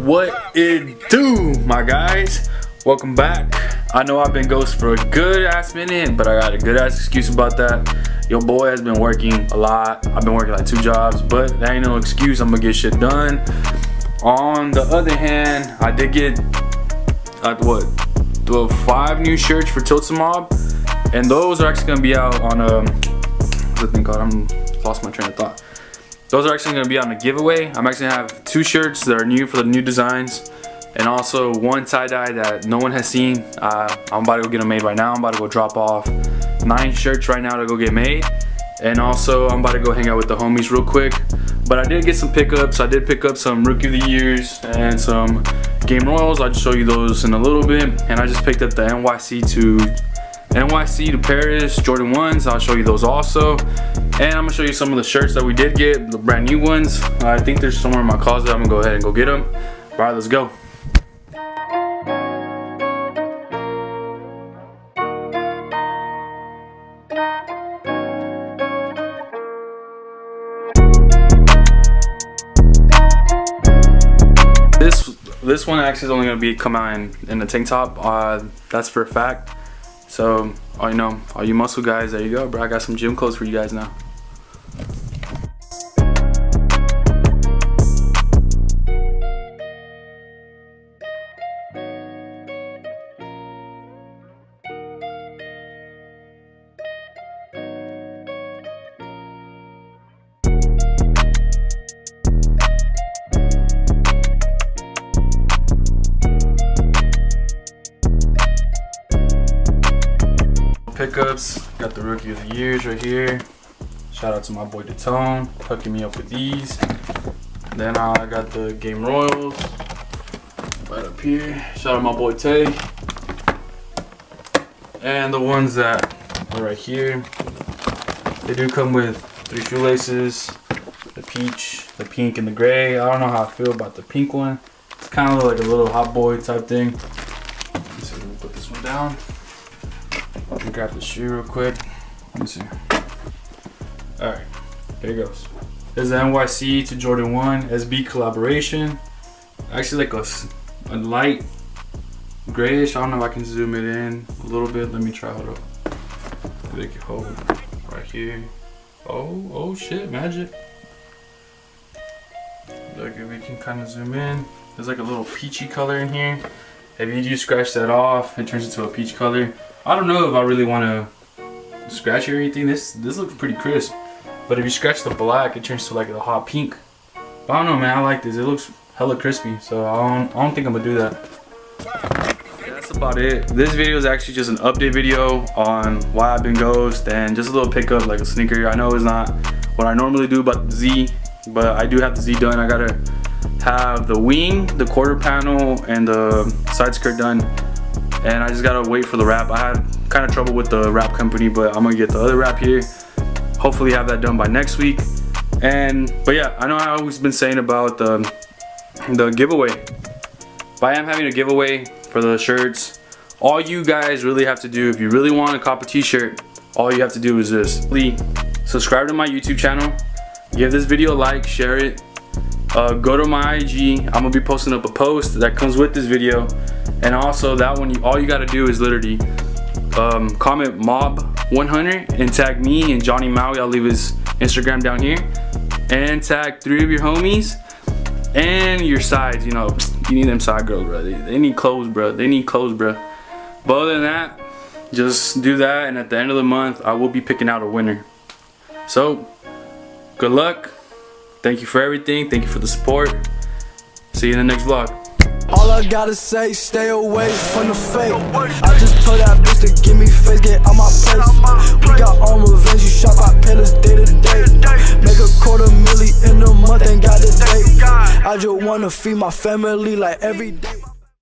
What it do, my guys? Welcome back. I know I've been ghost for a good ass minute, but I got a good ass excuse about that. Your boy has been working a lot. I've been working like 2 jobs, but that ain't no excuse. I'm gonna get shit done. On the other hand, I did get 5 new shirts for Tilts Mob, and those are actually gonna be out on what's the thing called? I'm lost my train of thought. Those are actually going to be on a giveaway. I'm actually going to have 2 shirts that are new for the new designs, and also 1 tie-dye that no one has seen. I'm about to go get them made right now. I'm about to go drop off 9 shirts right now to go get made, and also I'm about to go hang out with the homies real quick. But I did get some pickups. I did pick up some Rookie of the Years and some Game Royals. I'll just show you those in a little bit. And I just picked up the NYC to Paris Jordan 1s. I'll show you those also. And I'm gonna show you some of the shirts that we did get, the brand new ones. I think they're somewhere in my closet. I'm gonna go ahead and go get them. All right, let's go. This one actually is only gonna be come out in the tank top. That's for a fact. So, all you muscle guys, there you go, bro. I got some gym clothes for you guys now. Pickups, got the Rookie of the Years right here. Shout out to my boy Detone, hooking me up with these. Then I got the Game Royals right up here. Shout out my boy Tay. And the ones that are right here, they do come with 3 shoelaces, the peach, the pink, and the gray. I don't know how I feel about the pink one. It's kind of like a little hot boy type thing. Let's see, let me put this one down. Let me grab the shoe real quick. Let me see. Alright, here it goes. There's the NYC to Jordan 1 SB collaboration. Actually like a light grayish. I don't know if I can zoom it in a little bit. Let me try it up. They can hold right here. Oh shit, magic. Look, if we can kind of zoom in. There's like a little peachy color in here. If you do scratch that off, it turns into a peach color. I don't know if I really want to scratch it or anything. This looks pretty crisp. But if you scratch the black, it turns to like a hot pink. But I don't know, man. I like this. It looks hella crispy. So I don't think I'm gonna do that. Yeah, that's about it. This video is actually just an update video on why I've been ghost and just a little pickup like a sneaker. I know it's not what I normally do about the Z, but I do have the Z done. I gotta have the wing, the quarter panel, and the side skirt done. And I just gotta wait for the wrap. I had kind of trouble with the wrap company, but I'm gonna get the other wrap here. Hopefully have that done by next week. But yeah, I know I've always been saying about the giveaway. But I am having a giveaway for the shirts. All you guys really have to do, if you really want to cop a t-shirt, all you have to do is this. Please subscribe to my YouTube channel, give this video a like, share it. Go to my IG. I'm gonna be posting up a post that comes with this video. And also that one, all you gotta do is literally comment mob100 and tag me and Johnny Maui. I'll leave his Instagram down here. And tag 3 of your homies and your sides. You need them side girls, bro. They need clothes, bro. They need clothes, bro. But other than that, just do that. And at the end of the month, I will be picking out a winner. So, good luck. Thank you for everything. Thank you for the support. See you in the next vlog. All I gotta say, stay away from the fake. I just told that bitch to give me face, get out my place. We got on revenge, you shop our pillars day to day. Make a $250,000 in a month, ain't got the date. I just wanna feed my family like every day.